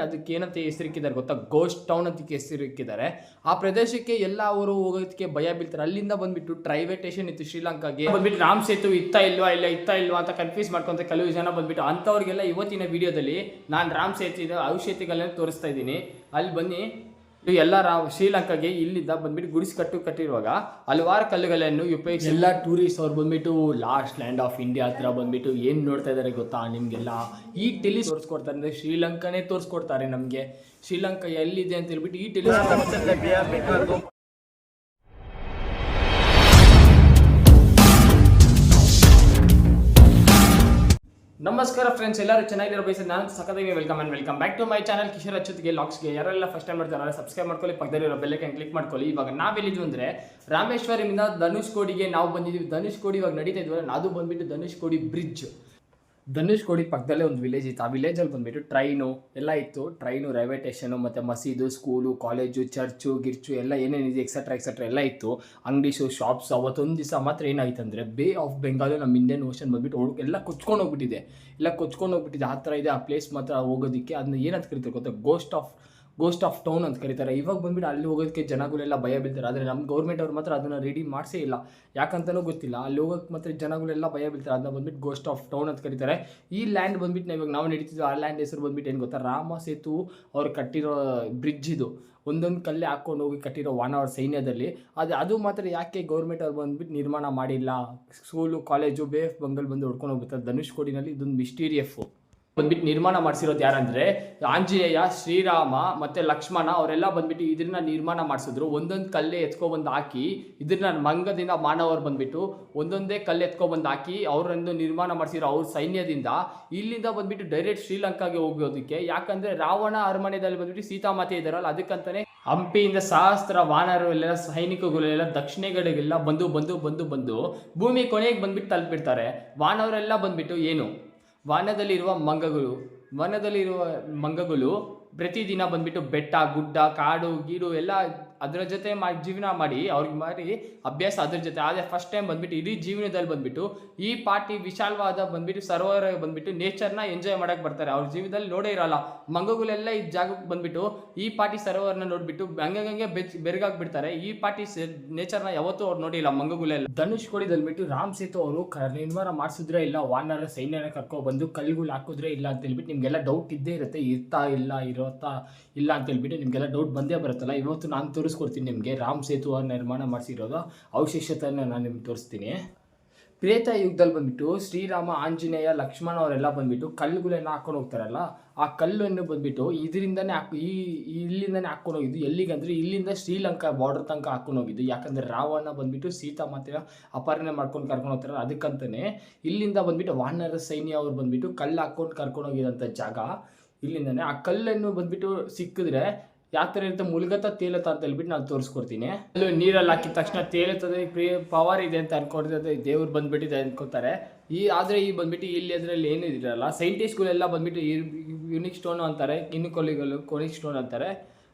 ಬಂದ್ಬಿಟ್ಟು ಅದಕ್ಕೆ ಏನಂತ ಹೆಸರಿಕ್ಕಿದ್ದಾರೆ ಗೊತ್ತಾ, ಗೋಸ್ಟ್ ಟೌನ್ ಅಂತ ಹೆಸರಿಕ್ಕಿದ್ದಾರೆ. ಆ ಪ್ರದೇಶಕ್ಕೆ ಎಲ್ಲ ಅವರು ಹೋಗೋದಕ್ಕೆ ಭಯ ಬೀಳ್ತಾರೆ. ಅಲ್ಲಿಂದ ಬಂದ್ಬಿಟ್ಟು ರೈಲ್ವೆ ಸ್ಟೇಷನ್ ಇತ್ತು ಶ್ರೀಲಂಕಾಗೆ, ಬಂದ್ಬಿಟ್ಟು ರಾಮ್ ಸೇತು ಇತ್ತ ಇಲ್ವಾ ಅಂತ ಕನ್ಫ್ಯೂಸ್ ಮಾಡ್ಕೊಂತ ಕೆಲವು ಜನ ಬಂದ್ಬಿಟ್ಟು ಅಂಥವ್ರಿಗೆಲ್ಲ ಇವತ್ತಿನ ವಿಡಿಯೋದಲ್ಲಿ ನಾನು ರಾಮ್ ಸೇತು ಔಷಧಿಗಳನ್ನ ತೋರಿಸ್ತಾ ಇದ್ದೀನಿ. ಅಲ್ಲಿ ಬನ್ನಿ, ಎಲ್ಲ ಶ್ರೀಲಂಕಾಗೆ ಇಲ್ಲಿಂದ ಬಂದ್ಬಿಟ್ಟು ಗುಡಿಸಿ ಕಟ್ಟಿರುವಾಗ ಹಲವಾರು ಕಲ್ಲುಗಳನ್ನು ಉಪಯೋಗಿಸಿ ಎಲ್ಲ ಟೂರಿಸ್ಟ್ ಅವ್ರು ಬಂದ್ಬಿಟ್ಟು ಲಾಸ್ಟ್ ಲ್ಯಾಂಡ್ ಆಫ್ ಇಂಡಿಯಾ ಹತ್ರ ಬಂದ್ಬಿಟ್ಟು ಏನು ನೋಡ್ತಾ ಇದ್ದಾರೆ ಗೊತ್ತಾ ನಿಮಗೆಲ್ಲ. ಈ ಟೆಲಿ ತೋರಿಸ್ಕೊಡ್ತಾರೆ ಅಂದರೆ ಶ್ರೀಲಂಕಾನೇ ತೋರಿಸ್ಕೊಡ್ತಾರೆ ನಮಗೆ. ಶ್ರೀಲಂಕಾ ಎಲ್ಲಿದೆ ಅಂತ ಹೇಳ್ಬಿಟ್ಟು ಈ ಟೆಲಿ ನಮಸ್ಕಾರ ಫ್ರೆಂಡ್ಸ್, ಎಲ್ಲರೂ ಚೆನ್ನಾಗಿರೋ ಬಯಸ ನಾನು ಸಖತ್ತಾಗಿ welcome back to my channel Kishore ಅಚ್ಚುತ್ಗೆ ಲಾಕ್ಸ್ಗೆ. ಯಾರೆಲ್ಲ ಫಸ್ಟ್ ಟೈಮ್ ಮಾಡ್ತಾರೆ ಸಬ್ಸ್ಕ್ರೈಬ್ ಮಾಡ್ಕೊಳ್ಳಿ, ಪಕ್ಕದಲ್ಲಿರೋ ಬೆಲ್ ಐಕಾನ್ ಕ್ಲಿಕ್ ಮಾಡ್ಕೊಳ್ಳಿ. ಇವಾಗ ನಾವೆಲ್ಲಿದ್ವಿ ಅಂದರೆ ರಾಮೇಶ್ವರಮಿಂದ ಧನುಷ್ಕೋಡಿಗೆ ನಾವು ಬಂದಿದ್ದೀವಿ. ಧನುಷ್ಕೋಡಿ ಇವಾಗ ನಡೀತಾ ಇದ್ವಲ್ಲ, ಅದು ಬಂದ್ಬಿಟ್ಟು ಧನುಷ್ಕೋಡಿ ಬ್ರಿಡ್ಜ್. ಧನುಷ್ಕೋಡಿ ಪಕ್ಕದಲ್ಲೇ ಒಂದು ವಿಲೇಜ್ ಇತ್ತು. ಆ ವಿಲೇಜಲ್ಲಿ ಬಂದುಬಿಟ್ಟು ಟ್ರೈನು ಎಲ್ಲ ಇತ್ತು. ಟ್ರೈನು, ರೈಲ್ವೆ ಸ್ಟೇಷನು, ಮತ್ತು ಮಸೀದು, ಸ್ಕೂಲು, ಕಾಲೇಜು, ಚರ್ಚು, ಗಿರ್ಚು ಎಲ್ಲ ಏನೇನಿದೆ ಎಕ್ಸೆಟ್ರಾ ಎಲ್ಲ ಇತ್ತು. ಅಂಗಡಿಸು, ಶಾಪ್ಸ್. ಅವತ್ತೊಂದು ದಿವಸ ಮಾತ್ರ ಏನಾಯ್ತು ಅಂದರೆ ಬೇ ಆಫ್ ಬೆಂಗಾಲ್, ನಮ್ಮ ಇಂಡಿಯನ್ ಓಷನ್ ಬಂದುಬಿಟ್ಟು ಎಲ್ಲ ಕೊಚ್ಕೊಂಡು ಹೋಗ್ಬಿಟ್ಟಿದೆ. ಆ ಥರ ಇದೆ ಆ ಪ್ಲೇಸ್ ಮಾತ್ರ ಹೋಗೋದಕ್ಕೆ. ಅದನ್ನ ಏನಂತ ಕರೀತಾರೆ ಗೊತ್ತಾ, ಗೋಸ್ಟ್ ಆಫ್ ಟೌನ್ ಅಂತ ಕರೀತಾರೆ. ಇವಾಗ ಬಂದ್ಬಿಟ್ಟು ಅಲ್ಲಿ ಹೋಗೋದಕ್ಕೆ ಜನಗಳೆಲ್ಲ ಭಯ ಬೀಳ್ತಾರೆ. ಆದರೆ ನಮ್ಮ ಗೌರ್ಮೆಂಟ್ ಅವ್ರು ಮಾತ್ರ ಅದನ್ನು ರೆಡಿ ಮಾಡಿಸೇ ಇಲ್ಲ, ಯಾಕಂತಲೂ ಗೊತ್ತಿಲ್ಲ. ಅಲ್ಲಿ ಹೋಗೋಕ್ಕೆ ಮಾತ್ರ ಜನಗಳೆಲ್ಲ ಭಯ ಬೀಳ್ತಾರೆ. ಅದನ್ನ ಬಂದ್ಬಿಟ್ಟು ಗೋಸ್ಟ್ ಆಫ್ ಟೌನ್ ಅಂತ ಕರೀತಾರೆ. ಈ ಲ್ಯಾಂಡ್ ಬಂದ್ಬಿಟ್ಟು ಇವಾಗ ನಾವು ನಡೀತಿದ್ವಿ. ಆ ಲ್ಯಾಂಡ್ ಹೆಸರು ಬಂದ್ಬಿಟ್ಟು ಏನು ಗೊತ್ತಾ, ರಾಮ ಸೇತು ಅವ್ರು ಕಟ್ಟಿರೋ ಬ್ರಿಡ್ಜ್ ಇದು. ಒಂದೊಂದು ಕಲ್ಲೇ ಹಾಕ್ಕೊಂಡು ಹೋಗಿ ಕಟ್ಟಿರೋ ವಾನರ ಸೈನ್ಯದಲ್ಲಿ. ಅದು ಮಾತ್ರ ಯಾಕೆ ಗೌರ್ಮೆಂಟ್ ಅವ್ರು ಬಂದ್ಬಿಟ್ಟು ನಿರ್ಮಾಣ ಮಾಡಿಲ್ಲ. School, college, bay of Bengal ಬಂದು ಹೊಡ್ಕೊಂಡು ಹೋಗ್ಬಿಡ್ತಾರೆ. ಧನುಷ್ಕೋಡಿನಲ್ಲಿ ಇದೊಂದು ಮಿಸ್ಟೀರಿಯಫು. ಬಂದ್ಬಿಟ್ಟು ನಿರ್ಮಾಣ ಮಾಡಿಸಿರೋದು ಯಾರಂದರೆ ಆಂಜನೇಯ, ಶ್ರೀರಾಮ ಮತ್ತು ಲಕ್ಷ್ಮಣ ಅವರೆಲ್ಲ ಬಂದ್ಬಿಟ್ಟು ಇದನ್ನ ನಿರ್ಮಾಣ ಮಾಡಿಸಿದ್ರು. ಒಂದೊಂದು ಕಲ್ಲೇ ಎತ್ಕೊಬಂದು ಹಾಕಿ ಇದನ್ನ ಮಂಗದಿಂದ ಮಾನವರು ಬಂದ್ಬಿಟ್ಟು ಒಂದೊಂದೇ ಕಲ್ಲು ಎತ್ಕೊಬಂದು ಹಾಕಿ ಅವರನ್ನು ನಿರ್ಮಾಣ ಮಾಡಿಸಿರೋ ಅವ್ರ ಸೈನ್ಯದಿಂದ ಇಲ್ಲಿಂದ ಬಂದ್ಬಿಟ್ಟು ಡೈರೆಕ್ಟ್ ಶ್ರೀಲಂಕಾಗೆ ಹೋಗೋದಕ್ಕೆ. ಯಾಕಂದರೆ ರಾವಣ ಅರಮನೆಯಲ್ಲಿ ಬಂದ್ಬಿಟ್ಟು ಸೀತಾಮಾತೆ ಇದ್ದಾರಲ್ಲ, ಅದಕ್ಕಂತಾನೆ ಹಂಪಿಯಿಂದ ಸಹಸ್ರ ವಾನರು ಎಲ್ಲ ಸೈನಿಕಗಳೆಲ್ಲ ದಕ್ಷಿಣಗಡೆಗೆಲ್ಲ ಬಂದು ಭೂಮಿ ಕೊನೆಗೆ ಬಂದ್ಬಿಟ್ಟು ತಲುಪಿರ್ತಾರೆ. ವಾನವರೆಲ್ಲ ಬಂದ್ಬಿಟ್ಟು ಏನು ವನದಲ್ಲಿರುವ ಮಂಗಗಳು ಪ್ರತಿದಿನ ಬಂದ್ಬಿಟ್ಟು ಬೆಟ್ಟ, ಗುಡ್ಡ, ಕಾಡು, ಗೀಡು ಎಲ್ಲ ಅದರ ಜೊತೆ ಜೀವನ ಮಾಡಿ ಅಭ್ಯಾಸ ಅದ್ರ ಜೊತೆ. ಆದರೆ ಫಸ್ಟ್ ಟೈಮ್ ಬಂದ್ಬಿಟ್ಟು ಇಡೀ ಜೀವನದಲ್ಲಿ ಬಂದ್ಬಿಟ್ಟು ಈ ಪಾರ್ಟಿ ವಿಶಾಲವಾದ ಬಂದ್ಬಿಟ್ಟು ಸರೋವರ ಬಂದ್ಬಿಟ್ಟು ನೇಚರ್ನ ಎಂಜಾಯ್ ಮಾಡೋಕ್ಕೆ ಬರ್ತಾರೆ. ಅವ್ರ ಜೀವನದಲ್ಲಿ ನೋಡೇ ಇರೋಲ್ಲ. ಮಂಗಗಳೆಲ್ಲ ಈ ಜಾಗಕ್ಕೆ ಬಂದ್ಬಿಟ್ಟು ಈ ಪಾರ್ಟಿ ಸರೋವರನ ನೋಡ್ಬಿಟ್ಟು ಹಂಗೆ ಬೆರಗಾಗ್ಬಿಡ್ತಾರೆ. ಈ ಪಾರ್ಟಿ ನೇಚರ್ನ ಯಾವತ್ತೂ ಅವ್ರು ನೋಡಿಲ್ಲ ಮಂಗಗಳೆಲ್ಲ. ಧನುಷ್ಕೋಡಿದಲ್ಲಿ ಬಿಟ್ಟು ರಾಮ್ ಸೇತು ಅವರು ನಿರ್ಮಾಣ ಮಾಡಿಸಿದ್ರೆ ಇಲ್ಲ, ವಾನರ ಸೈನ್ಯನ ಕರ್ಕೊಬಂದು ಕಲ್ಲುಗಳು ಹಾಕಿದ್ರೆ ಇಲ್ಲ ಅಂತ ಹೇಳ್ಬಿಟ್ಟು ನಿಮಗೆಲ್ಲ ಡೌಟ್ ಇದ್ದೇ ಇರುತ್ತೆ. ಇಲ್ಲ ಅಂತ ಹೇಳ್ಬಿಟ್ಟು ನಿಮಗೆಲ್ಲ ಡೌಟ್ ಬಂದೇ ಬರುತ್ತಲ್ಲ. ಇವತ್ತು ನಾನು ತೋರಿಸ್ಕೊಡ್ತೀನಿ ನಿಮಗೆ ರಾಮ್ ಸೇತು ನಿರ್ಮಾಣ ಮಾಡಿಸಿರೋದು ಅವಶೇಷತೆಯನ್ನು ನಾನು ನಿಮ್ಗೆ ತೋರಿಸ್ತೀನಿ. ಪ್ರೇತ ಯುಗದಲ್ಲಿ ಬಂದ್ಬಿಟ್ಟು ಶ್ರೀರಾಮ, ಆಂಜನೇಯ, ಲಕ್ಷ್ಮಣ ಅವರೆಲ್ಲ ಬಂದ್ಬಿಟ್ಟು ಕಲ್ಲುಗಳನ್ನ ಹಾಕೊಂಡು ಹೋಗ್ತಾರಲ್ಲ, ಆ ಕಲ್ಲನ್ನು ಬಂದ್ಬಿಟ್ಟು ಇಲ್ಲಿಂದನೇ ಹಾಕೊಂಡು ಹೋಗಿದ್ದು. ಎಲ್ಲಿಗೆ ಅಂದರೆ ಇಲ್ಲಿಂದ ಶ್ರೀಲಂಕಾ ಬಾರ್ಡರ್ ತನಕ ಹಾಕೊಂಡು ಹೋಗಿದ್ದು. ಯಾಕಂದರೆ ರಾವಣ ಬಂದ್ಬಿಟ್ಟು ಸೀತಾಮಾತೆಯ ಅಪಹರಣೆ ಮಾಡ್ಕೊಂಡು ಕರ್ಕೊಂಡು ಹೋಗ್ತಾರಲ್ಲ, ಅದಕ್ಕಂತಾನೆ ಇಲ್ಲಿಂದ ಬಂದ್ಬಿಟ್ಟು ವಾನರ ಸೈನ್ಯ ಅವ್ರು ಬಂದ್ಬಿಟ್ಟು ಕಲ್ಲು ಹಾಕೊಂಡು ಕರ್ಕೊಂಡು ಹೋಗಿರೋಂಥ ಜಾಗ ಇಲ್ಲಿಂದನೇ. ಆ ಕಲ್ಲನ್ನು ಬಂದ್ಬಿಟ್ಟು ಸಿಕ್ಕಿದ್ರೆ ಯಾವ ಥರ ಇರುತ್ತೆ, ಮುಳುಗತ್ತ ತೇಲತ್ತ ಅಂತ ಹೇಳ್ಬಿಟ್ಟು ನಾನು ತೋರಿಸ್ಕೊಡ್ತೀನಿ. ಅಲ್ಲಿ ನೀರಲ್ಲಿ ಹಾಕಿದ ತಕ್ಷಣ ತೇಲುತ್ತದೆ, ಪವರ್ ಇದೆ ಅಂತ ಅನ್ಕೊಡ್ತದೆ, ದೇವ್ರು ಬಂದ್ಬಿಟ್ಟಿದೆ ಅನ್ಕೋತಾರೆ. ಆದರೆ ಬಂದ್ಬಿಟ್ಟು ಇಲ್ಲಿ ಅದರಲ್ಲಿ ಏನು ಇದಿರಲ್ಲ. ಸೈಂಟಿಸ್ಟ್ಗಳೆಲ್ಲ ಬಂದ್ಬಿಟ್ಟು ಯುನಿಕ್ ಸ್ಟೋನ್ ಅಂತಾರೆ, ಇನ್ನು ಕೊನಿಕ್ ಸ್ಟೋನ್ ಅಂತಾರೆ.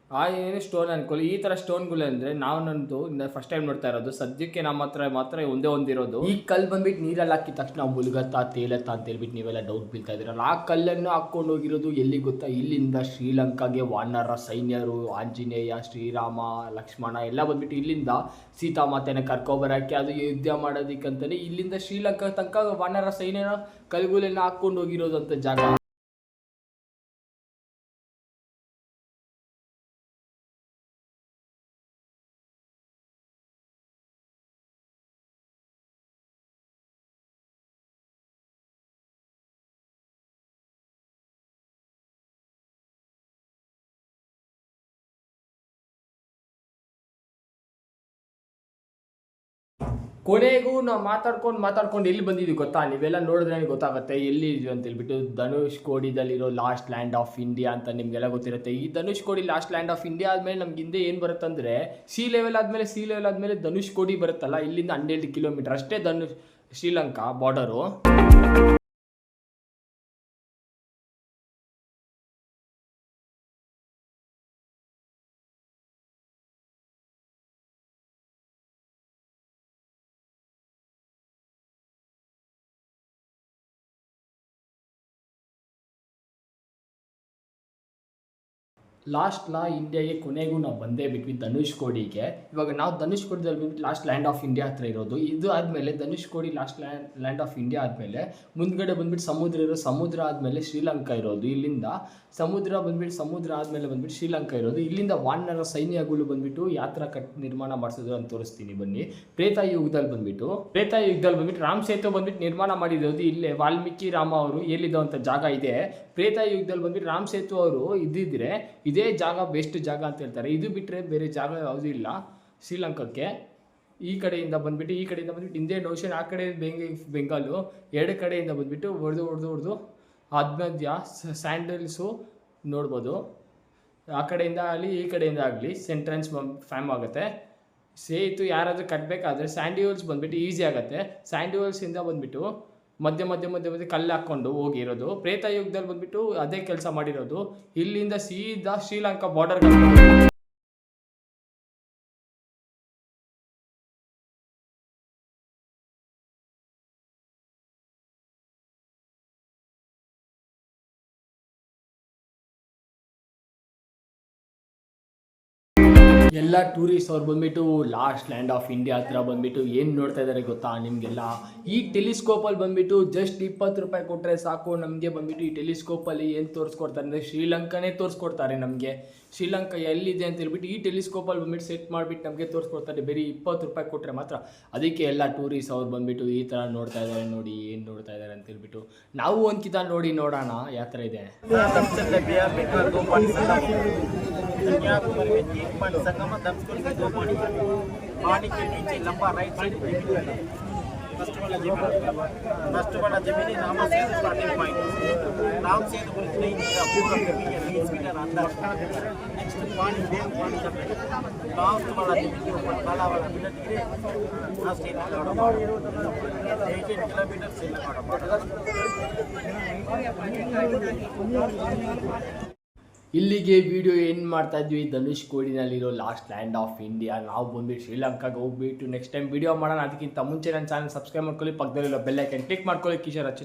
ಏನು ಸ್ಟೋನ್ ಅನ್ಕೊಳ್ಳಿ. ಈ ಥರ ಸ್ಟೋನ್ಗಳು ಅಂದರೆ ನಾನಂತೂ ಫಸ್ಟ್ ಟೈಮ್ ನೋಡ್ತಾ ಇರೋದು. ಸದ್ಯಕ್ಕೆ ನಮ್ಮ ಹತ್ರ ಮಾತ್ರ ಒಂದೇ ಒಂದಿರೋದು. ಈ ಕಲ್ಲು ಬಂದ್ಬಿಟ್ಟು ನೀರಲ್ಲಿ ಹಾಕಿದ ತಕ್ಷಣ ಮುಳುಗತ್ತಾ ತೇಲತ್ತಾ ಅಂತ ಹೇಳ್ಬಿಟ್ಟು ನೀವೆಲ್ಲ ಡೌಟ್ ಬೀಳ್ತಾ ಇದ್ದೀರಲ್ಲ. ಆ ಕಲ್ಲನ್ನು ಹಾಕ್ಕೊಂಡು ಹೋಗಿರೋದು ಎಲ್ಲಿ ಗೊತ್ತಾ, ಇಲ್ಲಿಂದ ಶ್ರೀಲಂಕಾಗೆ ವಾನರ ಸೈನ್ಯರು, ಆಂಜನೇಯ, ಶ್ರೀರಾಮ, ಲಕ್ಷ್ಮಣ ಎಲ್ಲ ಬಂದ್ಬಿಟ್ಟು ಇಲ್ಲಿಂದ ಸೀತಾಮಾತೆನ ಕರ್ಕೊಬರೋಕ್ಕೆ, ಅದು ಯುದ್ಧ ಮಾಡೋದಕ್ಕಂತಾನೆ ಇಲ್ಲಿಂದ ಶ್ರೀಲಂಕಾ ತನಕ ವಾನರ ಸೈನ್ಯನ ಕಲ್ಲುಗಳನ್ನ ಹಾಕ್ಕೊಂಡು ಹೋಗಿರೋದಂಥ ಜಾಗ. ಕೊನೆಗೂ ನಾವು ಮಾತಾಡ್ಕೊಂಡು ಎಲ್ಲಿ ಬಂದಿದ್ದೀವಿ ಗೊತ್ತಾ, ನೀವೆಲ್ಲ ನೋಡಿದ್ರೆ ಗೊತ್ತಾಗುತ್ತೆ ಎಲ್ಲಿ ಇದೀವಿ ಅಂತ ಹೇಳ್ಬಿಟ್ಟು. ಧನುಷ್ಕೋಡಿದಲ್ಲಿರೋ ಲಾಸ್ಟ್ ಲ್ಯಾಂಡ್ ಆಫ್ ಇಂಡಿಯಾ ಅಂತ ನಿಮಗೆಲ್ಲ ಗೊತ್ತಿರುತ್ತೆ. ಈ Dhanushkodi last land of India ಆದಮೇಲೆ ನಮ್ಗೆ ಹಿಂದೆ ಏನು ಬರುತ್ತಂದರೆ ಸಿ ಲೆವೆಲ್ ಆದಮೇಲೆ ಧನುಷ್ಕೋಡಿ ಬರುತ್ತಲ್ಲ, ಇಲ್ಲಿಂದ 12 ಕಿಲೋಮೀಟರ್ ಅಷ್ಟೇ ಶ್ರೀಲಂಕಾ ಬಾರ್ಡರು. ಇಂಡಿಯಾಗೆ ಕೊನೆಗೂ ನಾವು ಬಂದೇ ಬಿಟ್ವಿ ಧನುಷ್ಕೋಡಿಗೆ. ಇವಾಗ ನಾವು ಧನುಷ್ಕೋಡಿದಲ್ಲಿ ಬಂದ್ಬಿಟ್ಟು ಲಾಸ್ಟ್ ಲ್ಯಾಂಡ್ ಆಫ್ ಇಂಡಿಯಾ ಹತ್ರ ಇರೋದು. ಇದು ಆದಮೇಲೆ Dhanushkodi last land of India ಆದಮೇಲೆ ಮುಂದ್ಗಡೆ ಬಂದ್ಬಿಟ್ಟು ಸಮುದ್ರ ಆದಮೇಲೆ ಶ್ರೀಲಂಕಾ ಇರೋದು. ಇಲ್ಲಿಂದ ಸಮುದ್ರ ಆದಮೇಲೆ ಬಂದ್ಬಿಟ್ಟು ಶ್ರೀಲಂಕಾ ಇರೋದು. ಇಲ್ಲಿಂದ ವಾನರ ಸೈನ್ಯಗಳು ಬಂದ್ಬಿಟ್ಟು ಯಾತ್ರಾ ನಿರ್ಮಾಣ ಮಾಡಿಸಿದ್ರು ಅಂತ ತೋರಿಸ್ತೀನಿ ಬನ್ನಿ. ತ್ರೇತಾಯುಗದಲ್ಲಿ ಬಂದ್ಬಿಟ್ಟು ರಾಮ್ ಸೇತು ಬಂದ್ಬಿಟ್ಟು ನಿರ್ಮಾಣ ಮಾಡಿರೋದು ಇಲ್ಲೇ. ವಾಲ್ಮೀಕಿ ರಾಮ ಅವರು ಎಲ್ಲಿದ್ದಂಥ ಜಾಗ ಇದೆ. ತ್ರೇತಾಯುಗದಲ್ಲಿ ಬಂದ್ಬಿಟ್ಟು ರಾಮ್ ಸೇತು ಅವರು ಇದ್ದಿದ್ರೆ ಇದೇ ಜಾಗ ಬೆಸ್ಟ್ ಜಾಗ ಅಂತ ಹೇಳ್ತಾರೆ. ಇದು ಬಿಟ್ಟರೆ ಬೇರೆ ಜಾಗ ಯಾವುದೂ ಇಲ್ಲ ಶ್ರೀಲಂಕಾಕ್ಕೆ. ಈ ಕಡೆಯಿಂದ ಬಂದ್ಬಿಟ್ಟು ಇಂಡಿಯನ್ ಓಷನ್, ಆ ಕಡೆ ಬೆಂಗಾಲು, ಎರಡು ಕಡೆಯಿಂದ ಬಂದ್ಬಿಟ್ಟು ಹೊಡೆದು ಮಧ್ಯ ಸ್ಯಾಂಡಲ್ಸು ನೋಡ್ಬೋದು. ಆ ಕಡೆಯಿಂದ ಆಗಲಿ ಈ ಕಡೆಯಿಂದ ಆಗಲಿ ಸೆಂಟ್ರೆನ್ಸ್ ಫ್ಯಾಮ್ ಆಗುತ್ತೆ. ಸೇತು ಯಾರಾದರೂ ಕಟ್ಟಬೇಕಾದ್ರೆ ಸ್ಯಾಂಡ್ಯೂಲ್ಸ್ ಬಂದ್ಬಿಟ್ಟು ಈಸಿ ಆಗುತ್ತೆ. ಸ್ಯಾಂಡ್ಯೂಲ್ಸಿಂದ ಬಂದ್ಬಿಟ್ಟು ಮಧ್ಯ ಕಲ್ಲು ಹಾಕ್ಕೊಂಡು ಹೋಗಿರೋದು. ತ್ರೇತಾಯುಗದಲ್ಲಿ ಬಂದ್ಬಿಟ್ಟು ಅದೇ ಕೆಲಸ ಮಾಡಿರೋದು. ಇಲ್ಲಿಂದ ಸೀದಾ ಶ್ರೀಲಂಕಾ ಬಾರ್ಡರ್ ಎಲ್ಲ ಟೂರಿಸ್ಟ್ ಅವ್ರು ಬಂದ್ಬಿಟ್ಟು ಲಾಸ್ಟ್ ಲ್ಯಾಂಡ್ ಆಫ್ ಇಂಡಿಯಾ ಹತ್ರ ಬಂದ್ಬಿಟ್ಟು ಏನು ನೋಡ್ತಾ ಇದ್ದಾರೆ ಗೊತ್ತಾ ನಿಮಗೆಲ್ಲ? ಈ ಟೆಲಿಸ್ಕೋಪಲ್ಲಿ ಬಂದ್ಬಿಟ್ಟು ಜಸ್ಟ್ 20 ರೂಪಾಯಿ ಕೊಟ್ಟರೆ ಸಾಕು. ನಮಗೆ ಬಂದ್ಬಿಟ್ಟು ಈ ಟೆಲಿಸ್ಕೋಪಲ್ಲಿ ಏನು ತೋರಿಸ್ಕೊಡ್ತಾರೆ ಅಂದರೆ ಶ್ರೀಲಂಕಾನೇ ತೋರಿಸ್ಕೊಡ್ತಾರೆ ನಮಗೆ. ಶ್ರೀಲಂಕಾ ಎಲ್ಲಿದೆ ಅಂತ ಹೇಳ್ಬಿಟ್ಟು ಈ ಟೆಲಿಸ್ಕೋಪಲ್ಲಿ ಬಂದ್ಬಿಟ್ಟು ಸೆಟ್ ಮಾಡಿಬಿಟ್ಟು ನಮಗೆ ತೋರಿಸ್ಕೊಡ್ತಾರೆ. ಬರೀ 20 ರೂಪಾಯಿ ಕೊಟ್ಟರೆ ಮಾತ್ರ. ಅದಕ್ಕೆ ಎಲ್ಲ ಟೂರಿಸ್ಟ್ ಅವ್ರು ಬಂದ್ಬಿಟ್ಟು ಈ ಥರ ನೋಡ್ತಾ ಇದ್ದಾರೆ. ನೋಡಿ ಏನು ನೋಡ್ತಾ ಇದ್ದಾರೆ ಅಂತ ಹೇಳ್ಬಿಟ್ಟು ನಾವು ಒಂದ್ಕಿತ ನೋಡೋಣ ಯಾವ ಥರ ಇದೆ. कन्याकुमारी में 3 पानी संगम, धनुषकोडी में 2 पानी के नीचे लंबा राइट साइड फर्स्ट वाला जमीन रामा सेतु starting point. Ram Setu bridge नहीं है, पूरा 20 मीटर अंदर. नेक्स्ट पानी का लास्ट वाला जमीन के ऊपर काला वाला मिनट है. लास्ट 18 किलोमीटर से ಇಲ್ಲಿಗೆ ವಿಡಿಯೋ ಏನು ಮಾಡ್ತಾ ಇದ್ವಿ, ಧನುಷ್ಕೋಡಿನಲ್ಲಿರೋ ಲಾಸ್ಟ್ ಲ್ಯಾಂಡ್ ಆಫ್ ಇಂಡಿಯಾ. ನಾವು ಬಂದ್ಬಿಟ್ಟು ಶ್ರೀಲಂಕಾಗೆ ಹೋಗ್ಬಿಟ್ಟು ನೆಕ್ಸ್ಟ್ ಟೈಮ್ ವಿಡಿಯೋ ಮಾಡೋಣ. ಅದಕ್ಕಿಂತ ಮುಂಚೆ ನನ್ನ ಚಾನಲ್ ಸಬ್ಸ್ಕ್ರೈಬ್ ಮಾಡ್ಕೊಳ್ಳಿ, ಪಕ್ಕದಲ್ಲಿರೋ ಬೆಲ್ ಐಕನ್ ಕ್ಲಿಕ್ ಮಾಡ್ಕೊಳ್ಳಿ, ಕಿಶೋರ್